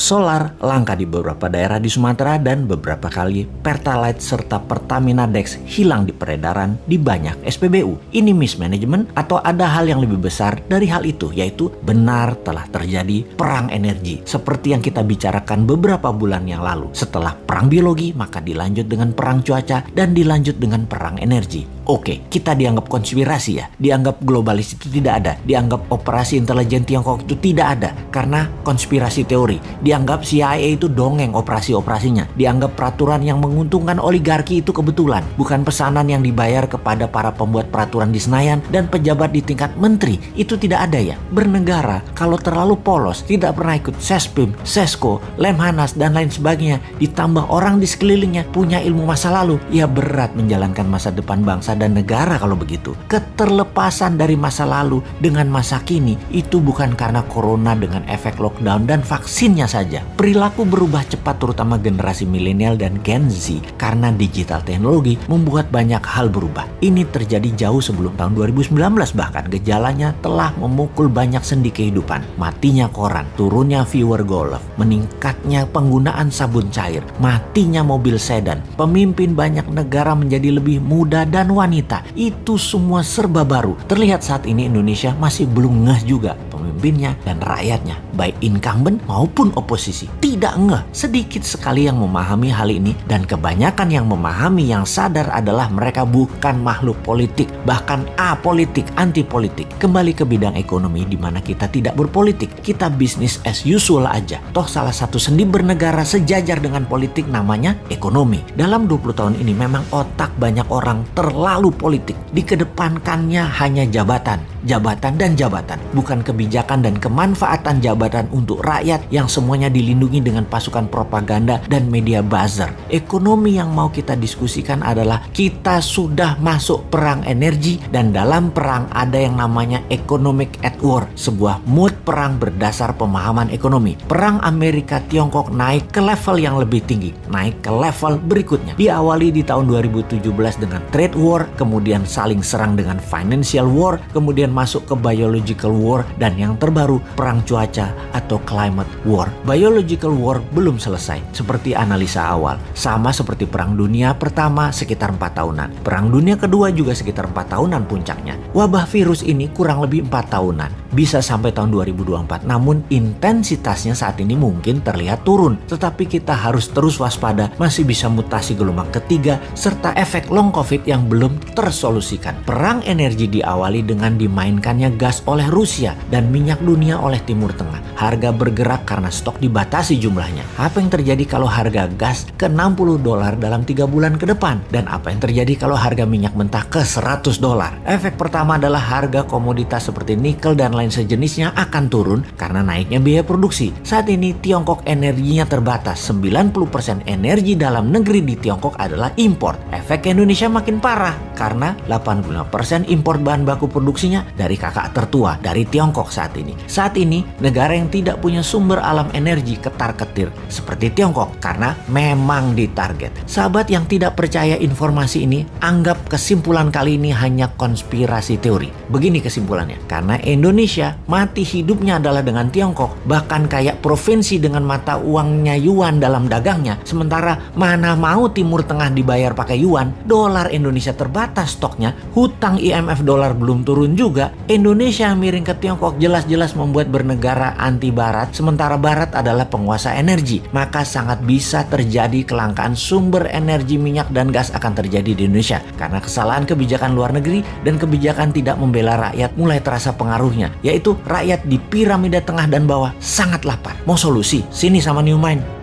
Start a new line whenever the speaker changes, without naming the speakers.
Solar langka di beberapa daerah di Sumatera dan beberapa kali Pertalite serta Pertamina Dex hilang di peredaran di banyak SPBU. Ini mismanagement atau ada hal yang lebih besar dari hal itu, yaitu benar telah terjadi perang energi. Seperti yang kita bicarakan beberapa bulan yang lalu. Setelah perang biologi, maka dilanjut dengan perang cuaca dan dilanjut dengan perang energi. Oke, kita dianggap konspirasi ya, dianggap globalis itu tidak ada, dianggap operasi intelijen Tiongkok itu tidak ada, karena konspirasi teori, dianggap CIA itu dongeng operasi-operasinya, dianggap peraturan yang menguntungkan oligarki itu kebetulan, bukan pesanan yang dibayar kepada para pembuat peraturan di Senayan dan pejabat di tingkat menteri, itu tidak ada ya. Bernegara, kalau terlalu polos, tidak pernah ikut Sespim, Sesko, Lemhanas, dan lain sebagainya, ditambah orang di sekelilingnya punya ilmu masa lalu, ya berat menjalankan masa depan bangsa dan negara kalau begitu. Keterlepasan dari masa lalu dengan masa kini itu bukan karena corona dengan efek lockdown dan vaksinnya saja. Perilaku berubah cepat terutama generasi milenial dan Gen Z karena digital teknologi membuat banyak hal berubah. Ini terjadi jauh sebelum tahun 2019, bahkan gejalanya telah memukul banyak sendi kehidupan. Matinya koran, turunnya viewer golf, meningkatnya penggunaan sabun cair, matinya mobil sedan, pemimpin banyak negara menjadi lebih muda dan wanita. Itu semua serba baru. Terlihat saat ini Indonesia masih belum ngeh juga. Pemimpinnya dan rakyatnya, baik incumbent maupun oposisi, tidak ngeh. Sedikit sekali yang memahami hal ini, dan kebanyakan yang memahami, yang sadar adalah mereka bukan makhluk politik, bahkan apolitik, anti politik. Kembali ke bidang ekonomi di mana kita tidak berpolitik, kita bisnis as usual aja. Toh salah satu sendi bernegara sejajar dengan politik namanya ekonomi. Dalam 20 tahun ini memang otak banyak orang terlalu politik. Dikedepankannya hanya jabatan, jabatan dan jabatan, bukan kebijakan dan kemanfaatan jabatan untuk rakyat yang semuanya dilindungi dengan pasukan propaganda dan media buzzer. Ekonomi yang mau kita diskusikan adalah kita sudah masuk perang energi, dan dalam perang ada yang namanya economic at war, sebuah mood perang berdasar pemahaman ekonomi. Perang Amerika Tiongkok naik ke level yang lebih tinggi, naik ke level berikutnya. Diawali di tahun 2017 dengan trade war, kemudian saling serang dengan financial war, kemudian masuk ke biological war, dan yang terbaru perang cuaca atau climate war. Biological war belum selesai seperti analisa awal, sama seperti perang dunia pertama sekitar 4 tahunan, perang dunia kedua juga sekitar 4 tahunan puncaknya. Wabah virus ini kurang lebih 4 tahunan, bisa sampai tahun 2024, namun intensitasnya saat ini mungkin terlihat turun, tetapi kita harus terus waspada, masih bisa mutasi gelombang ketiga serta efek long covid yang belum tersolusikan. Perang energi diawali dengan dimainkannya gas oleh Rusia dan minyak dunia oleh Timur Tengah. Harga bergerak karena stok dibatasi jumlahnya. Apa yang terjadi kalau harga gas ke $60 dalam 3 bulan ke depan? Dan apa yang terjadi kalau harga minyak mentah ke $100? Efek pertama adalah harga komoditas seperti nikel dan lain sejenisnya akan turun karena naiknya biaya produksi. Saat ini Tiongkok energinya terbatas. 90% energi dalam negeri di Tiongkok adalah impor. Efek Indonesia makin parah karena 85% impor bahan baku produksinya dari kakak tertua, dari Tiongkok saat ini. Saat ini negara yang tidak punya sumber alam energi ketar-ketir seperti Tiongkok karena memang ditarget. Sahabat yang tidak percaya informasi ini, anggap kesimpulan kali ini hanya konspirasi teori. Begini kesimpulannya, karena Indonesia mati hidupnya adalah dengan Tiongkok, bahkan kayak provinsi dengan mata uangnya yuan dalam dagangnya, sementara mana mau Timur Tengah dibayar pakai yuan, dolar Indonesia terbatas stoknya, hutang IMF dolar belum turun juga, Indonesia miring ke Tiongkok jelas-jelas membuat bernegara anti barat, sementara barat adalah penguasa energi. Maka sangat bisa terjadi kelangkaan sumber energi minyak dan gas akan terjadi di Indonesia karena kesalahan kebijakan luar negeri dan kebijakan tidak membela rakyat mulai terasa pengaruhnya, yaitu rakyat di piramida tengah dan bawah sangat lapar. Mau solusi? Sini sama New Mind.